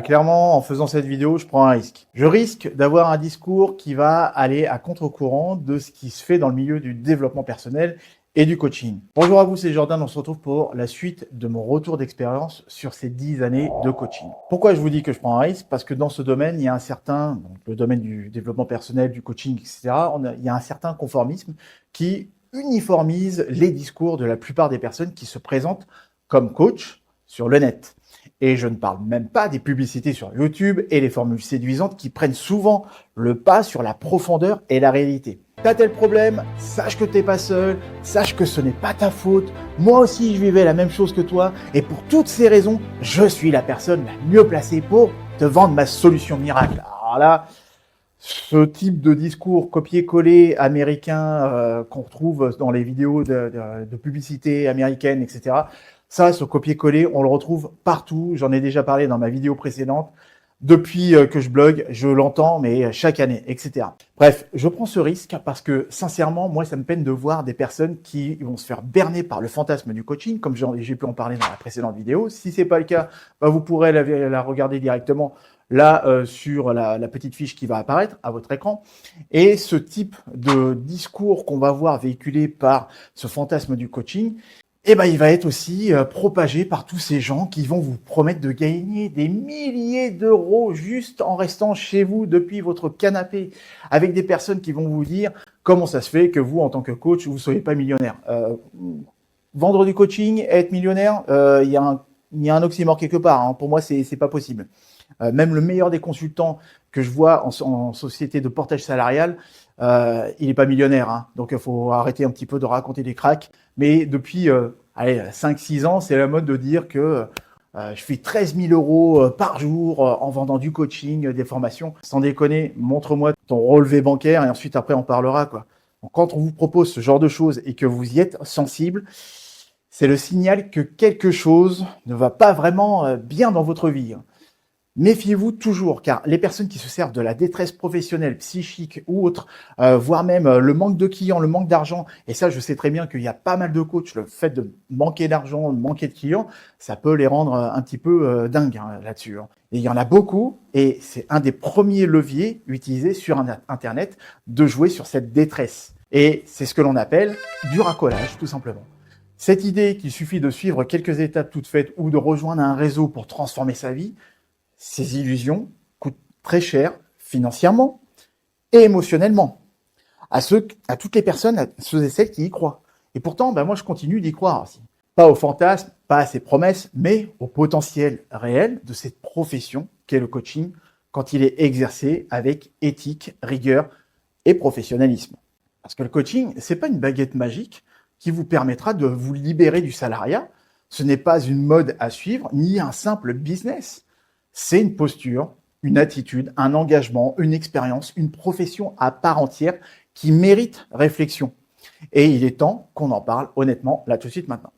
Clairement, en faisant cette vidéo, je prends un risque. Je risque d'avoir un discours qui va aller à contre-courant de ce qui se fait dans le milieu du développement personnel et du coaching. Bonjour à vous, c'est Jordan, on se retrouve pour la suite de mon retour d'expérience sur ces 10 années de coaching. Pourquoi je vous dis que je prends un risque? Parce que dans ce domaine, il y a un certain, donc le domaine du développement personnel, du coaching, etc., il y a un certain conformisme qui uniformise les discours de la plupart des personnes qui se présentent comme coach sur le net. Et je ne parle même pas des publicités sur YouTube et les formules séduisantes qui prennent souvent le pas sur la profondeur et la réalité. T'as tel problème, sache que t'es pas seul, sache que ce n'est pas ta faute. Moi aussi, je vivais la même chose que toi. Et pour toutes ces raisons, je suis la personne la mieux placée pour te vendre ma solution miracle. Alors là, ce type de discours copié-collé américain qu'on retrouve dans les vidéos de publicité américaines, etc., ça, ce copier-coller, on le retrouve partout. J'en ai déjà parlé dans ma vidéo précédente. Depuis que je blogue, je l'entends, mais chaque année, etc. Bref, je prends ce risque parce que, sincèrement, moi, ça me peine de voir des personnes qui vont se faire berner par le fantasme du coaching, comme j'ai pu en parler dans la précédente vidéo. Si c'est pas le cas, bah, vous pourrez la regarder directement là sur la petite fiche qui va apparaître à votre écran. Et ce type de discours qu'on va voir véhiculé par ce fantasme du coaching, eh ben, il va être aussi propagé par tous ces gens qui vont vous promettre de gagner des milliers d'euros juste en restant chez vous depuis votre canapé, avec des personnes qui vont vous dire comment ça se fait que vous, en tant que coach, vous ne soyez pas millionnaire. Vendre du coaching et être millionnaire, il y a un oxymore quelque part. Hein. Pour moi, c'est pas possible. Même le meilleur des consultants que je vois en société de portage salarial, il n'est pas millionnaire. Hein. Donc, il faut arrêter un petit peu de raconter des cracks. Mais depuis 5-6 ans, c'est la mode de dire que je fais 13 000 euros par jour en vendant du coaching, des formations. Sans déconner, montre-moi ton relevé bancaire et ensuite après on parlera, quoi. Donc, quand on vous propose ce genre de choses et que vous y êtes sensible, c'est le signal que quelque chose ne va pas vraiment bien dans votre vie. Méfiez-vous toujours, car les personnes qui se servent de la détresse professionnelle, psychique ou autre, voire même le manque de clients, le manque d'argent, et ça je sais très bien qu'il y a pas mal de coachs, le fait de manquer d'argent, de manquer de clients, ça peut les rendre un petit peu dingues là-dessus. Hein. Et il y en a beaucoup, et c'est un des premiers leviers utilisés sur Internet de jouer sur cette détresse. Et c'est ce que l'on appelle du racolage, tout simplement. Cette idée qu'il suffit de suivre quelques étapes toutes faites ou de rejoindre un réseau pour transformer sa vie, ces illusions coûtent très cher financièrement et émotionnellement à toutes les personnes, à ceux et celles qui y croient. Et pourtant, moi, je continue d'y croire aussi. Pas au fantasme, pas à ces promesses, mais au potentiel réel de cette profession qu'est le coaching quand il est exercé avec éthique, rigueur et professionnalisme. Parce que le coaching, c'est pas une baguette magique qui vous permettra de vous libérer du salariat. Ce n'est pas une mode à suivre, ni un simple business. C'est une posture, une attitude, un engagement, une expérience, une profession à part entière qui mérite réflexion. Et il est temps qu'on en parle honnêtement là tout de suite maintenant.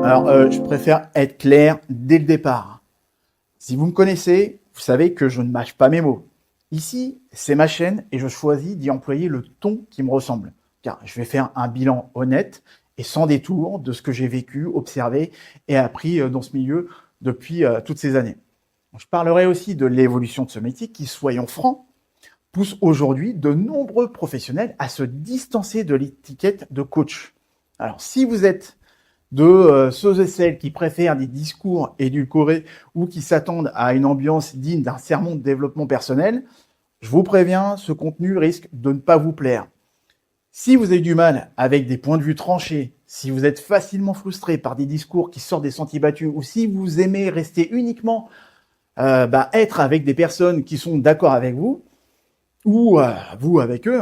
Alors, je préfère être clair dès le départ. Si vous me connaissez, vous savez que je ne mâche pas mes mots. Ici, c'est ma chaîne et je choisis d'y employer le ton qui me ressemble. Car je vais faire un bilan honnête et sans détour de ce que j'ai vécu, observé et appris dans ce milieu depuis toutes ces années. Je parlerai aussi de l'évolution de ce métier qui, soyons francs, pousse aujourd'hui de nombreux professionnels à se distancer de l'étiquette de coach. Alors, si vous êtes de ceux et celles qui préfèrent des discours édulcorés ou qui s'attendent à une ambiance digne d'un sermon de développement personnel, je vous préviens, ce contenu risque de ne pas vous plaire. Si vous avez du mal avec des points de vue tranchés, si vous êtes facilement frustré par des discours qui sortent des sentiers battus, ou si vous aimez rester uniquement être avec des personnes qui sont d'accord avec vous, ou vous avec eux,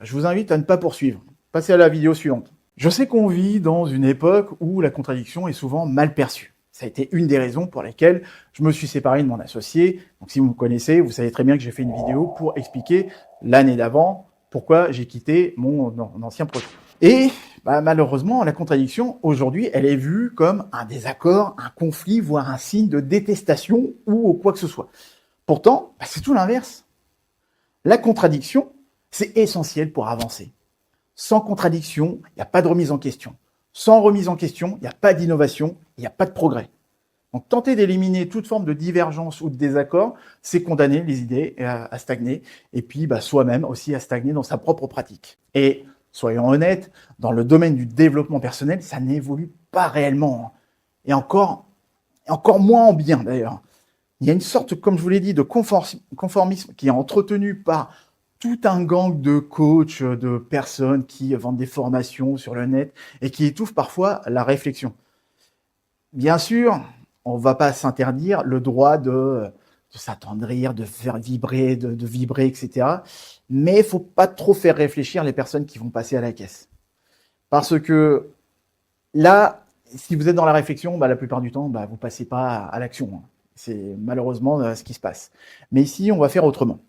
je vous invite à ne pas poursuivre. Passez à la vidéo suivante. Je sais qu'on vit dans une époque où la contradiction est souvent mal perçue. Ça a été une des raisons pour lesquelles je me suis séparé de mon associé. Donc si vous me connaissez, vous savez très bien que j'ai fait une vidéo pour expliquer l'année d'avant pourquoi j'ai quitté mon ancien projet. Et malheureusement, la contradiction, aujourd'hui, elle est vue comme un désaccord, un conflit, voire un signe de détestation ou quoi que ce soit. Pourtant, c'est tout l'inverse. La contradiction, c'est essentiel pour avancer. Sans contradiction, il n'y a pas de remise en question. Sans remise en question, il n'y a pas d'innovation, il n'y a pas de progrès. Donc, tenter d'éliminer toute forme de divergence ou de désaccord, c'est condamner les idées à stagner, et puis soi-même aussi à stagner dans sa propre pratique. Et soyons honnêtes, dans le domaine du développement personnel, ça n'évolue pas réellement, et encore moins en bien d'ailleurs. Il y a une sorte, comme je vous l'ai dit, de conformisme qui est entretenu par tout un gang de coachs, de personnes qui vendent des formations sur le net et qui étouffent parfois la réflexion. Bien sûr, on ne va pas s'interdire le droit de s'attendrir, de faire vibrer, de vibrer, etc. Mais il ne faut pas trop faire réfléchir les personnes qui vont passer à la caisse. Parce que là, si vous êtes dans la réflexion, la plupart du temps, vous ne passez pas à l'action. C'est malheureusement ce qui se passe. Mais ici, on va faire autrement.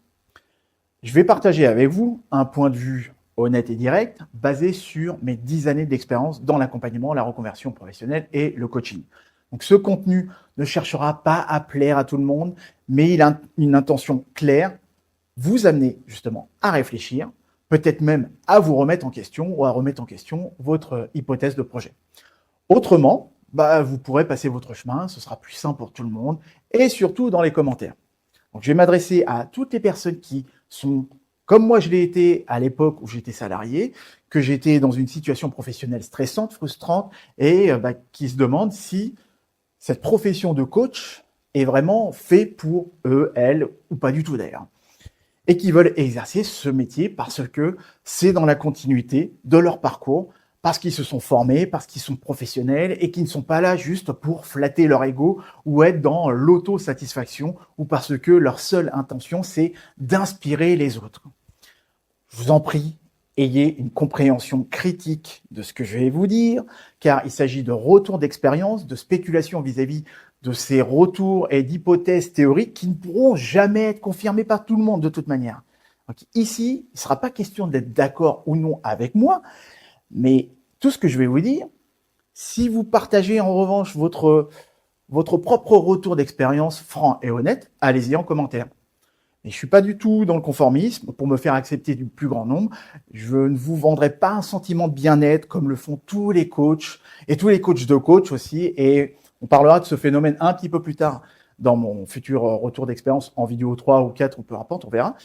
Je vais partager avec vous un point de vue honnête et direct, basé sur mes 10 années d'expérience dans l'accompagnement, la reconversion professionnelle et le coaching. Donc ce contenu ne cherchera pas à plaire à tout le monde, mais il a une intention claire, vous amener justement à réfléchir, peut-être même à vous remettre en question ou à remettre en question votre hypothèse de projet. Autrement, vous pourrez passer votre chemin, ce sera plus simple pour tout le monde, et surtout dans les commentaires. Donc, je vais m'adresser à toutes les personnes qui sont, comme moi je l'ai été à l'époque où j'étais salarié, que j'étais dans une situation professionnelle stressante, frustrante, et qui se demandent si cette profession de coach est vraiment faite pour eux, elles, ou pas du tout d'ailleurs. Et qui veulent exercer ce métier parce que c'est dans la continuité de leur parcours, parce qu'ils se sont formés, parce qu'ils sont professionnels et qui ne sont pas là juste pour flatter leur ego ou être dans l'autosatisfaction ou parce que leur seule intention, c'est d'inspirer les autres. Je vous en prie, ayez une compréhension critique de ce que je vais vous dire, car il s'agit de retours d'expérience, de spéculation vis-à-vis de ces retours et d'hypothèses théoriques qui ne pourront jamais être confirmées par tout le monde de toute manière. Donc ici, il ne sera pas question d'être d'accord ou non avec moi, mais tout ce que je vais vous dire, si vous partagez en revanche votre propre retour d'expérience franc et honnête, allez-y en commentaire. Et je suis pas du tout dans le conformisme pour me faire accepter du plus grand nombre. Je ne vous vendrai pas un sentiment de bien-être comme le font tous les coachs et tous les coachs de coach aussi. Et on parlera de ce phénomène un petit peu plus tard dans mon futur retour d'expérience en vidéo 3 ou 4 ou peu importe, on verra.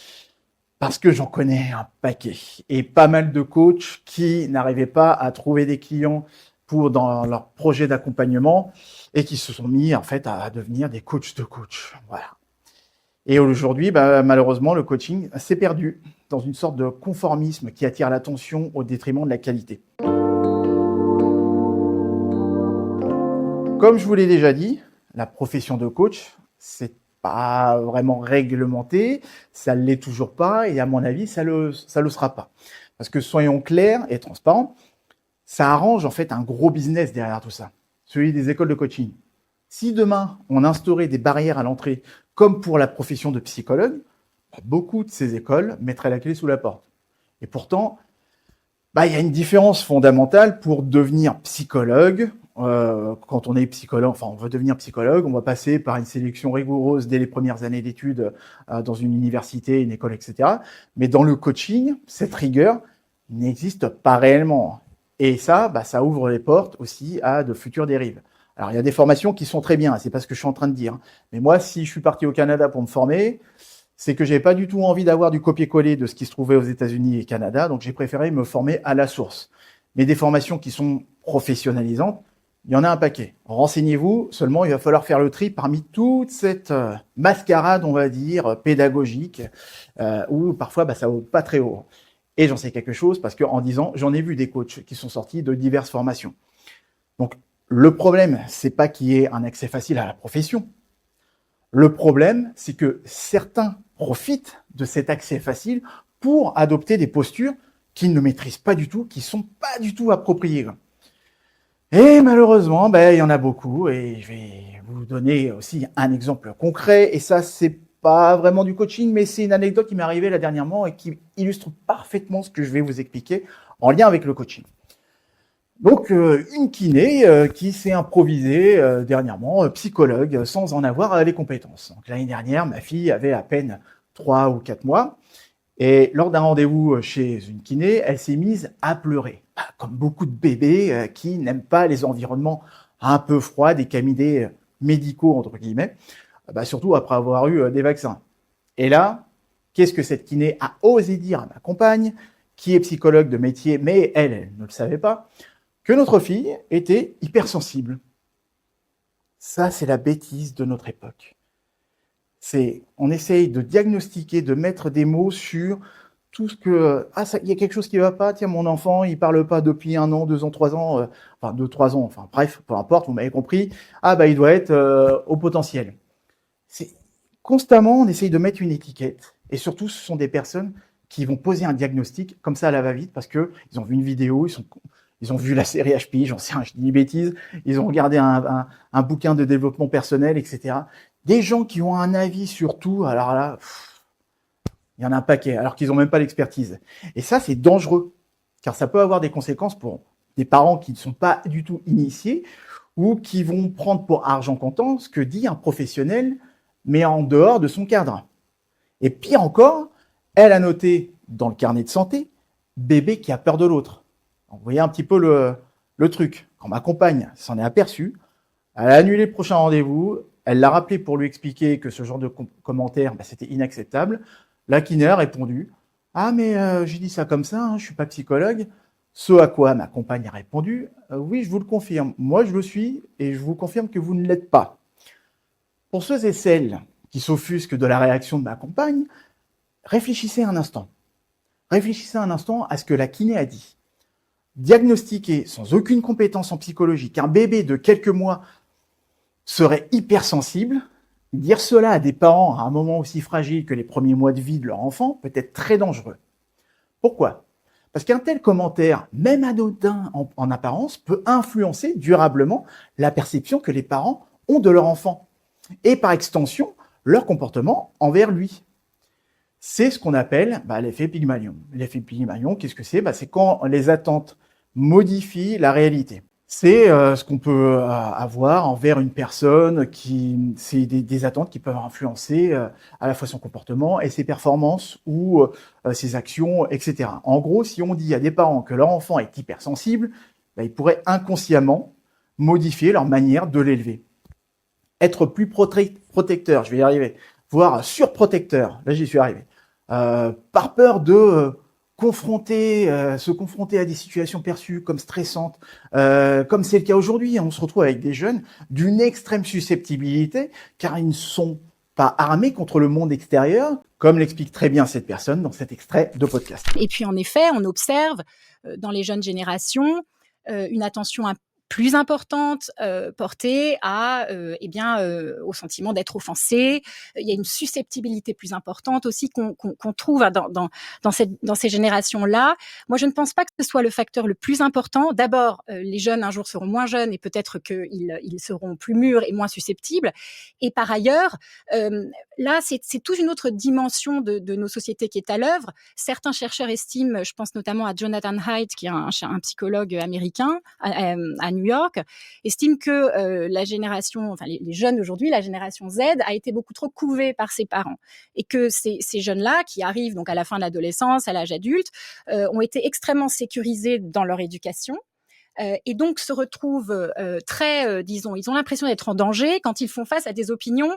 Parce que j'en connais un paquet et pas mal de coachs qui n'arrivaient pas à trouver des clients dans leur projet d'accompagnement et qui se sont mis en fait à devenir des coachs de coach. Voilà. Et aujourd'hui, malheureusement, le coaching s'est perdu dans une sorte de conformisme qui attire l'attention au détriment de la qualité. Comme je vous l'ai déjà dit, la profession de coach, c'est pas vraiment réglementé, ça ne l'est toujours pas, et à mon avis, ça le sera pas. Parce que soyons clairs et transparents, ça arrange en fait un gros business derrière tout ça, celui des écoles de coaching. Si demain, on instaurait des barrières à l'entrée, comme pour la profession de psychologue, beaucoup de ces écoles mettraient la clé sous la porte. Et pourtant, il y a une différence fondamentale pour devenir psychologue. Quand on est psychologue, on veut devenir psychologue, on va passer par une sélection rigoureuse dès les premières années d'études dans une université, une école, etc. Mais dans le coaching, cette rigueur n'existe pas réellement. Et ça ouvre les portes aussi à de futures dérives. Alors, il y a des formations qui sont très bien, c'est pas ce que je suis en train de dire. Mais moi, si je suis parti au Canada pour me former, c'est que j'avais pas du tout envie d'avoir du copier-coller de ce qui se trouvait aux États-Unis et Canada, donc j'ai préféré me former à la source. Mais des formations qui sont professionnalisantes, il y en a un paquet. Renseignez-vous, seulement il va falloir faire le tri parmi toute cette mascarade, on va dire, pédagogique, où parfois ça vaut pas très haut. Et j'en sais quelque chose parce qu'en 10 ans, j'en ai vu des coachs qui sont sortis de diverses formations. Donc, le problème, c'est pas qu'il y ait un accès facile à la profession. Le problème, c'est que certains profitent de cet accès facile pour adopter des postures qu'ils ne maîtrisent pas du tout, qui sont pas du tout appropriées. Et malheureusement, il y en a beaucoup, et je vais vous donner aussi un exemple concret, et ça, c'est pas vraiment du coaching, mais c'est une anecdote qui m'est arrivée là dernièrement et qui illustre parfaitement ce que je vais vous expliquer en lien avec le coaching. Donc, une kiné qui s'est improvisée dernièrement psychologue sans en avoir les compétences. Donc, l'année dernière, ma fille avait à peine 3 ou 4 mois et lors d'un rendez-vous chez une kiné, elle s'est mise à pleurer. Comme beaucoup de bébés qui n'aiment pas les environnements un peu froids, des cabinets médicaux, entre guillemets, surtout après avoir eu des vaccins. Et là, qu'est-ce que cette kiné a osé dire à ma compagne, qui est psychologue de métier, mais elle ne le savait pas, que notre fille était hypersensible. Ça, c'est la bêtise de notre époque. On essaye de diagnostiquer, de mettre des mots sur tout ce que... il y a quelque chose qui ne va pas, tiens, mon enfant, il ne parle pas depuis 1 an, 2 ans, 3 ans, 2-3 ans, bref, peu importe, vous m'avez compris, il doit être au potentiel. Constamment, on essaye de mettre une étiquette, et surtout, ce sont des personnes qui vont poser un diagnostic, comme ça, à la va-vite, parce qu'ils ont vu une vidéo, ils ont vu la série HP, j'en sais rien, je dis des bêtises, ils ont regardé un bouquin de développement personnel, etc. Des gens qui ont un avis sur tout, alors là, il y en a un paquet, alors qu'ils n'ont même pas l'expertise. Et ça, c'est dangereux, car ça peut avoir des conséquences pour des parents qui ne sont pas du tout initiés ou qui vont prendre pour argent comptant ce que dit un professionnel, mais en dehors de son cadre. Et pire encore, elle a noté dans le carnet de santé « bébé qui a peur de l'autre ». Vous voyez un petit peu le truc. Quand ma compagne s'en est aperçue, elle a annulé le prochain rendez-vous, elle l'a rappelé pour lui expliquer que ce genre de commentaires, c'était inacceptable. La kiné a répondu « Ah, mais j'ai dit ça comme ça, je ne suis pas psychologue ». Ce à quoi ma compagne a répondu « Oui, je vous le confirme, moi je le suis et je vous confirme que vous ne l'êtes pas ». Pour ceux et celles qui s'offusquent de la réaction de ma compagne, réfléchissez un instant. Réfléchissez un instant à ce que la kiné a dit. Diagnostiquer sans aucune compétence en psychologie qu'un bébé de quelques mois serait hypersensible, dire cela à des parents à un moment aussi fragile que les premiers mois de vie de leur enfant peut être très dangereux. Pourquoi ? Parce qu'un tel commentaire, même anodin en apparence, peut influencer durablement la perception que les parents ont de leur enfant et par extension leur comportement envers lui. C'est ce qu'on appelle l'effet Pygmalion. L'effet Pygmalion, qu'est-ce que c'est ? C'est quand les attentes modifient la réalité. C'est ce qu'on peut avoir envers une personne c'est des attentes qui peuvent influencer à la fois son comportement et ses performances ou ses actions, etc. En gros, si on dit à des parents que leur enfant est hypersensible, ils pourraient inconsciemment modifier leur manière de l'élever. Être plus protecteur, je vais y arriver, voire surprotecteur, là j'y suis arrivé, par peur de se confronter à des situations perçues comme stressantes, comme c'est le cas aujourd'hui. On se retrouve avec des jeunes d'une extrême susceptibilité, car ils ne sont pas armés contre le monde extérieur, comme l'explique très bien cette personne dans cet extrait de podcast. Et puis en effet, on observe dans les jeunes générations une attention plus importante portée au sentiment d'être offensé. Il y a une susceptibilité plus importante aussi qu'on trouve dans ces générations-là. Moi, je ne pense pas que ce soit le facteur le plus important. D'abord, les jeunes un jour seront moins jeunes et peut-être qu'ils seront plus mûrs et moins susceptibles. Et par ailleurs, là, c'est toute une autre dimension de nos sociétés qui est à l'œuvre. Certains chercheurs estiment, je pense notamment à Jonathan Haidt, qui est un psychologue américain à New York, estime que les jeunes aujourd'hui, la génération Z, a été beaucoup trop couvée par ses parents. Et que ces jeunes-là, qui arrivent donc à la fin de l'adolescence, à l'âge adulte, ont été extrêmement sécurisés dans leur éducation. Et donc se retrouvent ils ont l'impression d'être en danger quand ils font face à des opinions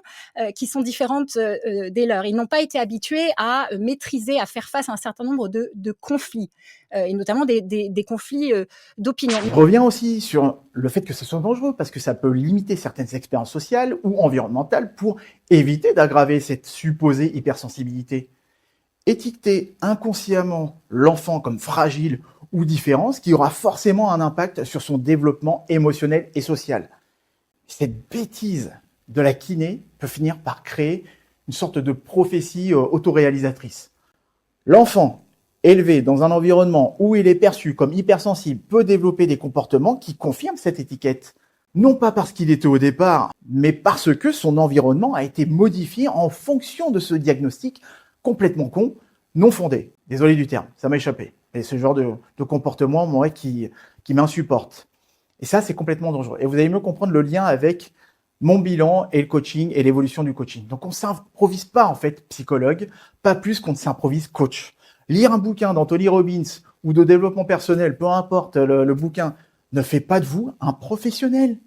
qui sont différentes des leurs. Ils n'ont pas été habitués à maîtriser, à faire face à un certain nombre de conflits, et notamment des conflits d'opinion. Je reviens aussi sur le fait que ce soit dangereux, parce que ça peut limiter certaines expériences sociales ou environnementales pour éviter d'aggraver cette supposée hypersensibilité. Étiqueter inconsciemment l'enfant comme fragile ou différent, ce qui aura forcément un impact sur son développement émotionnel et social. Cette bêtise de la kiné peut finir par créer une sorte de prophétie autoréalisatrice. L'enfant élevé dans un environnement où il est perçu comme hypersensible peut développer des comportements qui confirment cette étiquette. Non pas parce qu'il était au départ, mais parce que son environnement a été modifié en fonction de ce diagnostic complètement con, non fondé. Désolé du terme, ça m'a échappé. Et ce genre de comportement, moi, qui m'insupporte. Et ça, c'est complètement dangereux. Et vous allez mieux comprendre le lien avec mon bilan et le coaching et l'évolution du coaching. Donc, on ne s'improvise pas, en fait, psychologue, pas plus qu'on ne s'improvise coach. Lire un bouquin d'Anthony Robbins ou de développement personnel, peu importe le bouquin, ne fait pas de vous un professionnel.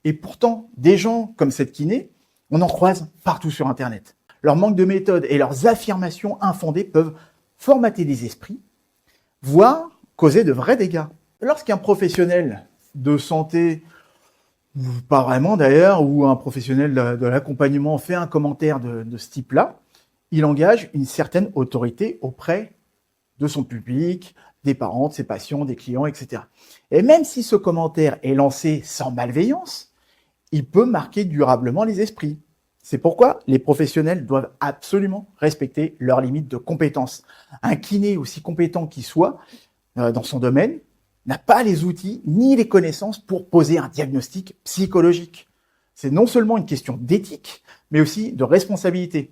Et pourtant, des gens comme cette kiné, on en croise partout sur Internet. Leur manque de méthode et leurs affirmations infondées peuvent formater les esprits, voire causer de vrais dégâts. Lorsqu'un professionnel de santé, ou pas vraiment d'ailleurs, ou un professionnel de l'accompagnement fait un commentaire de ce type-là, il engage une certaine autorité auprès de son public, des parents, de ses patients, des clients, etc. Et même si ce commentaire est lancé sans malveillance, il peut marquer durablement les esprits. C'est pourquoi les professionnels doivent absolument respecter leurs limites de compétences. Un kiné, aussi compétent qu'il soit dans son domaine, n'a pas les outils ni les connaissances pour poser un diagnostic psychologique. C'est non seulement une question d'éthique, mais aussi de responsabilité.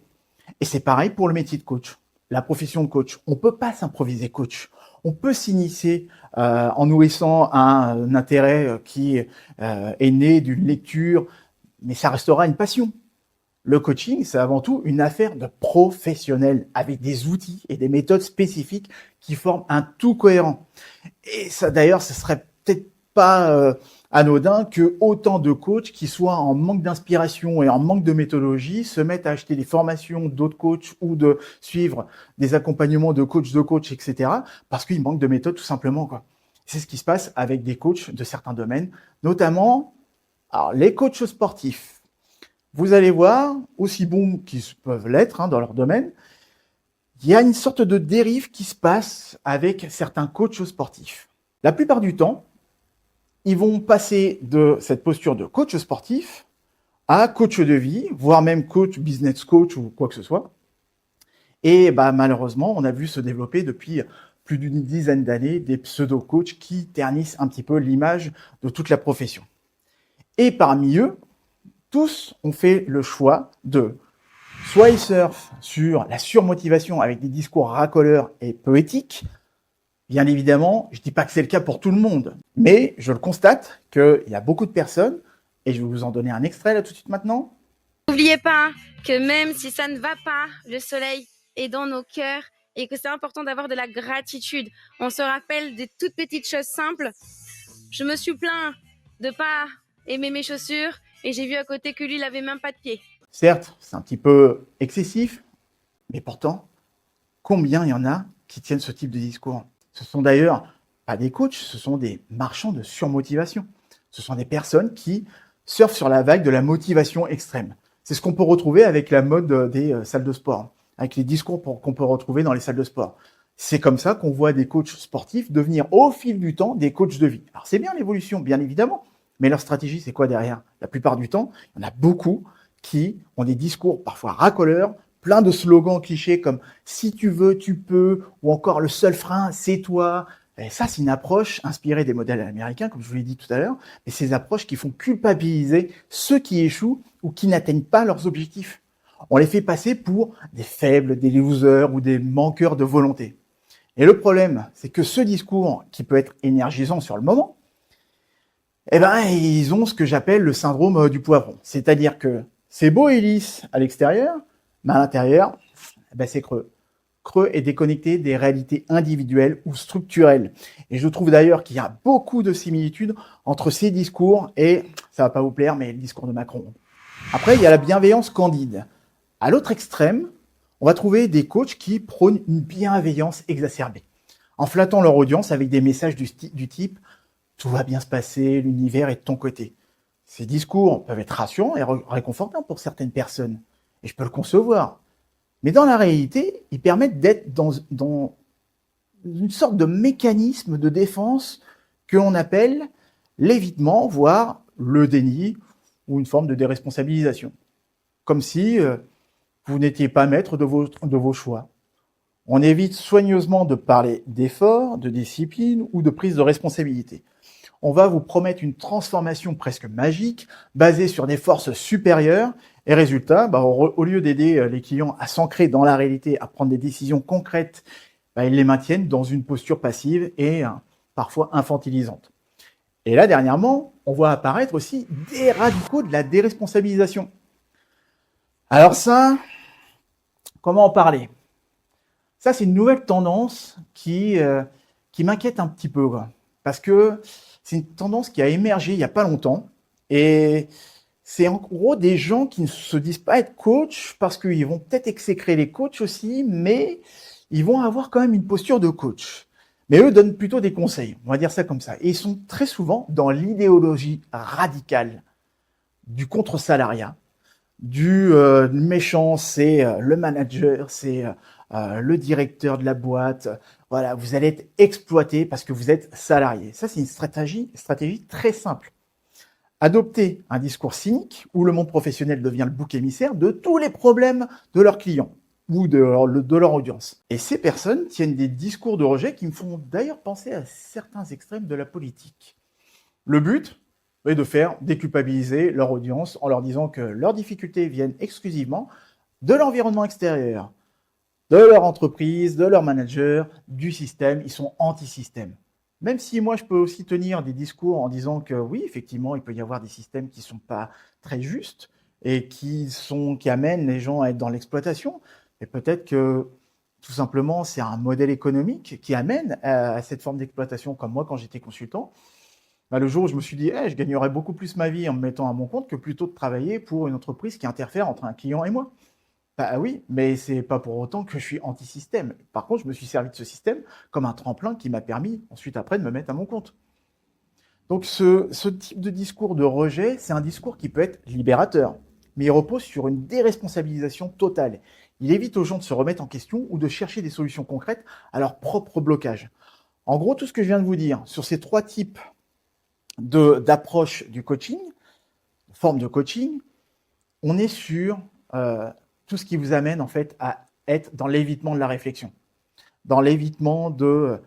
Et c'est pareil pour le métier de coach, la profession de coach. On ne peut pas s'improviser coach. On peut s'initier en nourrissant un intérêt qui est né d'une lecture, mais ça restera une passion. Le coaching, c'est avant tout une affaire de professionnels avec des outils et des méthodes spécifiques qui forment un tout cohérent. Et ça, d'ailleurs, ce serait peut-être pas anodin que autant de coachs qui soient en manque d'inspiration et en manque de méthodologie se mettent à acheter des formations d'autres coachs ou de suivre des accompagnements de coach, etc. parce qu'il manque de méthode tout simplement, quoi. C'est ce qui se passe avec des coachs de certains domaines, notamment les coachs sportifs. Vous allez voir, aussi bons qu'ils peuvent l'être dans leur domaine, il y a une sorte de dérive qui se passe avec certains coachs sportifs. La plupart du temps, ils vont passer de cette posture de coach sportif à coach de vie, voire même coach, business coach ou quoi que ce soit. Et malheureusement, on a vu se développer depuis plus d'une dizaine d'années des pseudo-coachs qui ternissent un petit peu l'image de toute la profession. Et parmi eux, tous ont fait le choix de soit ils surfent sur la surmotivation avec des discours racoleurs et poétiques. Bien évidemment, je ne dis pas que c'est le cas pour tout le monde, mais je le constate qu'il y a beaucoup de personnes, et je vais vous en donner un extrait là tout de suite maintenant. N'oubliez pas que même si ça ne va pas, le soleil est dans nos cœurs et que c'est important d'avoir de la gratitude. On se rappelle des toutes petites choses simples. Je me suis plaint de pas aimer mes chaussures et j'ai vu à côté que lui, il avait même pas de pied. Certes, c'est un petit peu excessif, mais pourtant, combien il y en a qui tiennent ce type de discours? Ce sont d'ailleurs pas des coachs, ce sont des marchands de surmotivation. Ce sont des personnes qui surfent sur la vague de la motivation extrême. C'est ce qu'on peut retrouver avec la mode des salles de sport, avec les discours qu'on peut retrouver dans les salles de sport. C'est comme ça qu'on voit des coachs sportifs devenir au fil du temps des coachs de vie. Alors c'est bien l'évolution, bien évidemment, mais leur stratégie, c'est quoi derrière? La plupart du temps, il y en a beaucoup qui ont des discours parfois racoleurs, plein de slogans clichés comme « si tu veux, tu peux » ou encore « le seul frein, c'est toi ». Et ça, c'est une approche inspirée des modèles américains, comme je vous l'ai dit tout à l'heure, mais ces approches qui font culpabiliser ceux qui échouent ou qui n'atteignent pas leurs objectifs. On les fait passer pour des faibles, des losers ou des manqueurs de volonté. Et le problème, c'est que ce discours, qui peut être énergisant sur le moment, ils ont ce que j'appelle le syndrome du poivron. C'est-à-dire que c'est beau et lisse à l'extérieur, mais à l'intérieur, c'est creux. Creux et déconnecté des réalités individuelles ou structurelles. Et je trouve d'ailleurs qu'il y a beaucoup de similitudes entre ces discours et, ça va pas vous plaire, mais le discours de Macron. Après, il y a la bienveillance candide. À l'autre extrême, on va trouver des coachs qui prônent une bienveillance exacerbée, en flattant leur audience avec des messages du type « tout va bien se passer, l'univers est de ton côté ». Ces discours peuvent être rassurants et réconfortants pour certaines personnes, et je peux le concevoir. Mais dans la réalité, ils permettent d'être dans une sorte de mécanisme de défense que l'on appelle l'évitement, voire le déni, ou une forme de déresponsabilisation. Comme si vous n'étiez pas maître de vos choix. On évite soigneusement de parler d'effort, de discipline ou de prise de responsabilité. On va vous promettre une transformation presque magique, basée sur des forces supérieures, et résultat, au lieu d'aider les clients à s'ancrer dans la réalité, à prendre des décisions concrètes, ils les maintiennent dans une posture passive et parfois infantilisante. Et là, dernièrement, on voit apparaître aussi des radicaux de la déresponsabilisation. Alors ça, comment en parler? Ça, c'est une nouvelle tendance qui m'inquiète un petit peu, quoi. Parce que c'est une tendance qui a émergé il n'y a pas longtemps Et c'est en gros des gens qui ne se disent pas être coach parce qu'ils vont peut-être exécrer les coachs aussi, mais ils vont avoir quand même une posture de coach. Mais eux donnent plutôt des conseils, on va dire ça comme ça. Et ils sont très souvent dans l'idéologie radicale du contre-salariat, du méchant, c'est le manager, c'est le directeur de la boîte. Voilà, vous allez être exploité parce que vous êtes salarié. Ça, c'est une stratégie très simple. Adopter un discours cynique où le monde professionnel devient le bouc émissaire de tous les problèmes de leurs clients ou de leur audience. Et ces personnes tiennent des discours de rejet qui me font d'ailleurs penser à certains extrêmes de la politique. Le but est de faire déculpabiliser leur audience en leur disant que leurs difficultés viennent exclusivement de l'environnement extérieur, de leur entreprise, de leur manager, du système. Ils sont anti-système. Même si moi, je peux aussi tenir des discours en disant que oui, effectivement, il peut y avoir des systèmes qui ne sont pas très justes et qui amènent les gens à être dans l'exploitation. Et peut-être que tout simplement, c'est un modèle économique qui amène à cette forme d'exploitation, comme moi quand j'étais consultant. Le jour où je me suis dit, je gagnerais beaucoup plus ma vie en me mettant à mon compte que plutôt de travailler pour une entreprise qui interfère entre un client et moi. Bah oui, mais c'est pas pour autant que je suis anti-système. Par contre, je me suis servi de ce système comme un tremplin qui m'a permis ensuite après de me mettre à mon compte. Donc ce type de discours de rejet, c'est un discours qui peut être libérateur, mais il repose sur une déresponsabilisation totale. Il évite aux gens de se remettre en question ou de chercher des solutions concrètes à leur propre blocage. En gros, tout ce que je viens de vous dire sur ces trois types d'approche du coaching, forme de coaching, on est sur tout ce qui vous amène en fait à être dans l'évitement de la réflexion, dans l'évitement de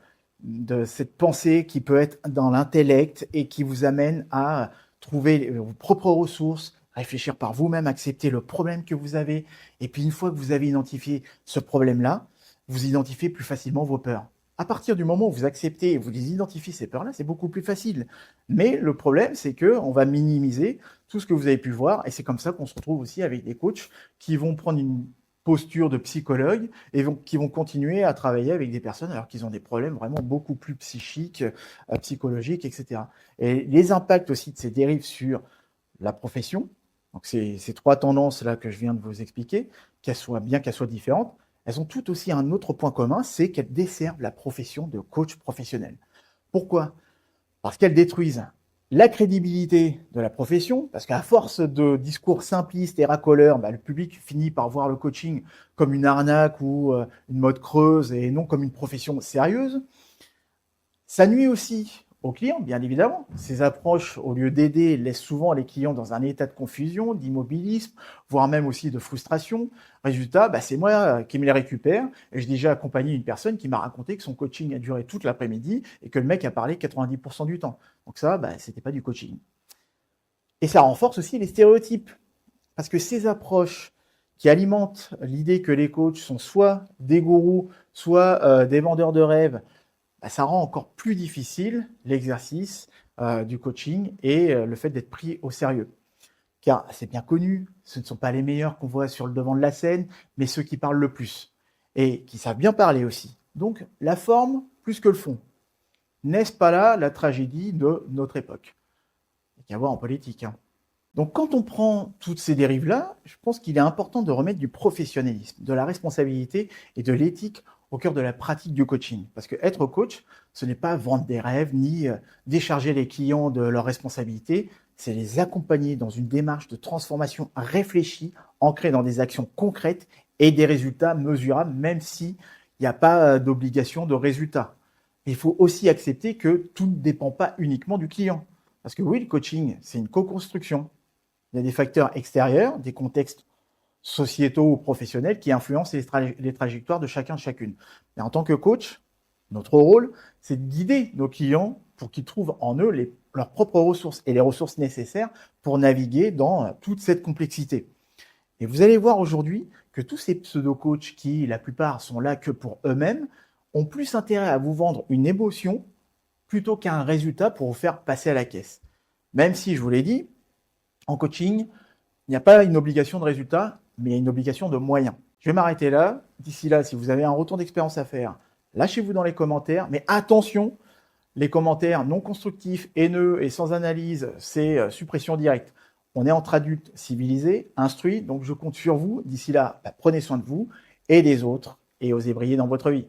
cette pensée qui peut être dans l'intellect et qui vous amène à trouver vos propres ressources, réfléchir par vous-même, accepter le problème que vous avez, et puis une fois que vous avez identifié ce problème-là, vous identifiez plus facilement vos peurs. À partir du moment où vous acceptez et vous les identifiez ces peurs-là, c'est beaucoup plus facile. Mais le problème, c'est qu'on va minimiser tout ce que vous avez pu voir, et c'est comme ça qu'on se retrouve aussi avec des coachs qui vont prendre une posture de psychologue et qui vont continuer à travailler avec des personnes alors qu'ils ont des problèmes vraiment beaucoup plus psychiques, psychologiques, etc. Et les impacts aussi de ces dérives sur la profession, donc ces trois tendances-là que je viens de vous expliquer, qu'elles soient différentes, elles ont toutes aussi un autre point commun, c'est qu'elles desservent la profession de coach professionnel. Pourquoi ? Parce qu'elles détruisent la crédibilité de la profession, parce qu'à force de discours simplistes et racoleurs, le public finit par voir le coaching comme une arnaque ou une mode creuse et non comme une profession sérieuse. Ça nuit aussi aux clients, bien évidemment. Ces approches, au lieu d'aider, laissent souvent les clients dans un état de confusion, d'immobilisme, voire même aussi de frustration. Résultat, c'est moi qui me les récupère. Et j'ai déjà accompagné une personne qui m'a raconté que son coaching a duré toute l'après-midi et que le mec a parlé 90% du temps. Donc ça, c'était pas du coaching. Et ça renforce aussi les stéréotypes. Parce que ces approches qui alimentent l'idée que les coachs sont soit des gourous, soit des vendeurs de rêves, ça rend encore plus difficile l'exercice du coaching et le fait d'être pris au sérieux. Car c'est bien connu, ce ne sont pas les meilleurs qu'on voit sur le devant de la scène, mais ceux qui parlent le plus et qui savent bien parler aussi. Donc la forme plus que le fond. N'est-ce pas là la tragédie de notre époque ? Il n'y a qu'à voir en politique. Donc quand on prend toutes ces dérives-là, je pense qu'il est important de remettre du professionnalisme, de la responsabilité et de l'éthique au cœur de la pratique du coaching. Parce que être coach, ce n'est pas vendre des rêves, ni décharger les clients de leurs responsabilités, c'est les accompagner dans une démarche de transformation réfléchie, ancrée dans des actions concrètes et des résultats mesurables, même s'il n'y a pas d'obligation de résultat. Mais il faut aussi accepter que tout ne dépend pas uniquement du client. Parce que oui, le coaching, c'est une co-construction. Il y a des facteurs extérieurs, des contextes sociétaux ou professionnels qui influencent les trajectoires de chacun, de chacune. Mais en tant que coach, notre rôle, c'est de guider nos clients pour qu'ils trouvent en eux leurs propres ressources et les ressources nécessaires pour naviguer dans toute cette complexité. Et vous allez voir aujourd'hui que tous ces pseudo-coachs qui, la plupart, sont là que pour eux-mêmes, ont plus intérêt à vous vendre une émotion plutôt qu'un résultat pour vous faire passer à la caisse. Même si, je vous l'ai dit, en coaching, il n'y a pas une obligation de résultat, mais il y a une obligation de moyens. Je vais m'arrêter là. D'ici là, si vous avez un retour d'expérience à faire, lâchez-vous dans les commentaires. Mais attention, Les commentaires non constructifs, haineux et sans analyse, c'est suppression directe. On est entre adultes civilisés, instruits, donc je compte sur vous. D'ici là, prenez soin de vous et des autres et osez briller dans votre vie.